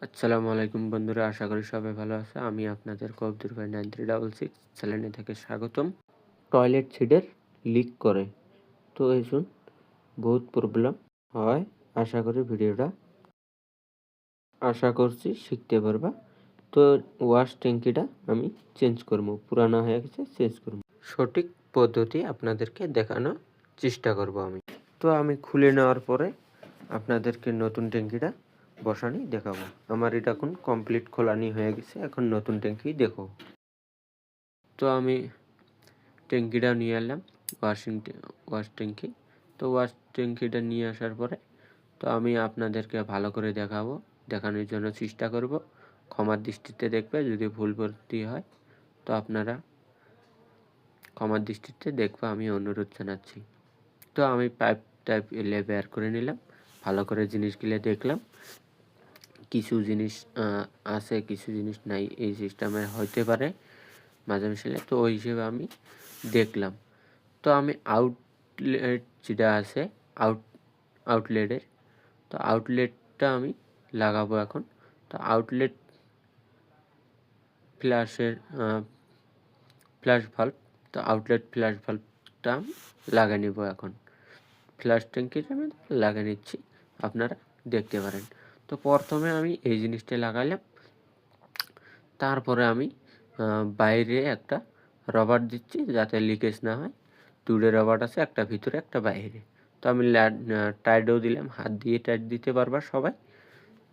আসসালামু আলাইকুম বন্ধুরা, আশা করি সবাই ভালো আছে। আমি আপনাদের কবদুর ভাই 9366 চ্যানেলে থেকে স্বাগতম। টয়লেট সিটের লিক করে, তো এসুন বহুত প্রবলেম হয়। আশা করছি শিখতে পারবা। তো ওয়াশ ট্যাঙ্কিটা আমি চেঞ্জ করবো, পুরানো হয়ে গেছে, চেঞ্জ করবো। সঠিক পদ্ধতি আপনাদেরকে দেখানোর চেষ্টা করব আমি। তো আমি খুলে নেওয়ার পরে আপনাদেরকে নতুন ট্যাঙ্কিটা বসানি দেখাবো। আমার এটা এখন কমপ্লিট খোলানি হয়ে গেছে, এখন নতুন ট্যাঙ্কি দেখো। তো আমি ট্যাঙ্কিটা নিয়ে এলাম, ওয়াশ ট্যাঙ্কি। তো ওয়াশ ট্যাঙ্কিটা নিয়ে আসার পরে তো আমি আপনাদেরকে ভালো করে দেখানোর জন্য চেষ্টা করব। ক্ষমার দৃষ্টিতে দেখবে, যদি ভুল ভর্তি হয় তো আপনারা ক্ষমার দৃষ্টিতে দেখবে, আমি অনুরোধ জানাচ্ছি। তো আমি পাইপ টাইপ এলে বের করে নিলাম, ভালো করে জিনিসগুলো দেখলাম। কিছু জিনিস আছে, কিছু জিনিস নাই, এই সিস্টেমে হইতে পারে মাঝে মিশালে। তো ওই হিসেবে আমি দেখলাম। তো আমি আউটলেট যেটা আছে, আউটলেটের, তো আউটলেটটা আমি লাগাবো এখন। তো আউটলেট ফ্ল্যাশের ফ্ল্যাশ ভাল্ব, তো আউটলেট ফ্ল্যাশ ভাল্বটা আমি লাগিয়ে নেব এখন। ফ্ল্যাশ ট্যাঙ্কিটা আমি লাগিয়ে নিচ্ছি, আপনারা দেখতে পারেন। তো প্রথমে আমি এই জিনিসটা লাগালাম, তারপরে আমি বাইরে একটা রবার দিচ্ছি যাতে লিকেজ না হয়। দুটো রবার আছে, একটা ভিতরে একটা বাইরে। তো আমি টাইটও দিলাম, হাত দিয়ে টাইট দিতে পারবা সবাই।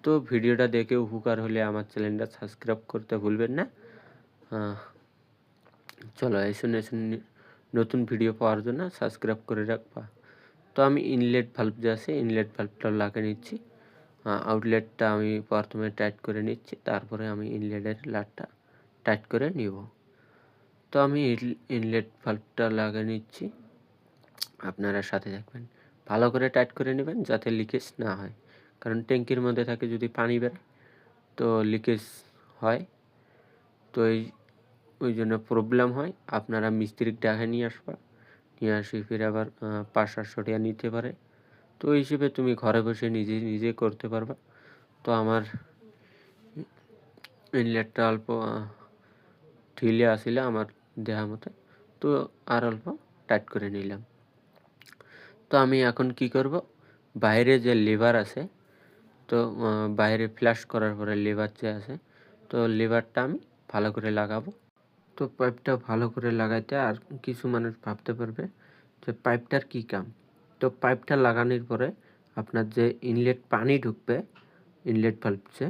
তো ভিডিওটা দেখে উপকার হলে আমার চ্যানেলটা সাবস্ক্রাইব করতে ভুলবেন না। চলো এসুন নতুন ভিডিও পাওয়ার জন্য সাবস্ক্রাইব করে রাখবা। তো আমি ইনলেট ভাল্ব যে আছে, ইনলেট ভাল্বটা লাগিয়ে নিচ্ছি। আউটলেটটা আমি প্রথমে টাইট করে নিচ্ছি, তারপরে আমি ইনলেটের লাটটা টাইট করে নিব। তো আমি ইনলেট ভাল্বটা লাগিয়ে নিচ্ছি, আপনারা সাথে থাকবেন। ভালো করে টাইট করে নেবেন যাতে লিকেজ না হয়, কারণ ট্যাঙ্কির মধ্যে থাকে যদি পানি বেরোয় তো লিকেজ হয়। তো ওই জন্য প্রবলেম হয়। আপনারা মিস্ত্রিক ডাকে নিয়ে আসবা, নিয়ে আসি ফিরে আবার 500-700 টাকা নিতে পারে। তো ওই হিসেবে তুমি ঘরে বসে নিজে করতে পারবা। তো আমার ইনলেটটা অল্প ঢিলে আসিল আমার দেহা মতো, তো আর অল্প টাইট করে নিলাম। তো আমি এখন কি করব, বাইরে যে লিভার আছে, তো বাইরে ফ্ল্যাশ করার পরে লিভার যে আছে, তো লিভারটা আমি ভালো করে লাগাবো। তো পাইপটা ভালো করে লাগাইতে আর কিছু মানুষ ভাবতে পারবে যে পাইপটার কি কাম। তো পাইপটা লাগানোর পরে আপনার যে ইনলেট পানি ঢুকবে, ইনলেট ভাল্ব যে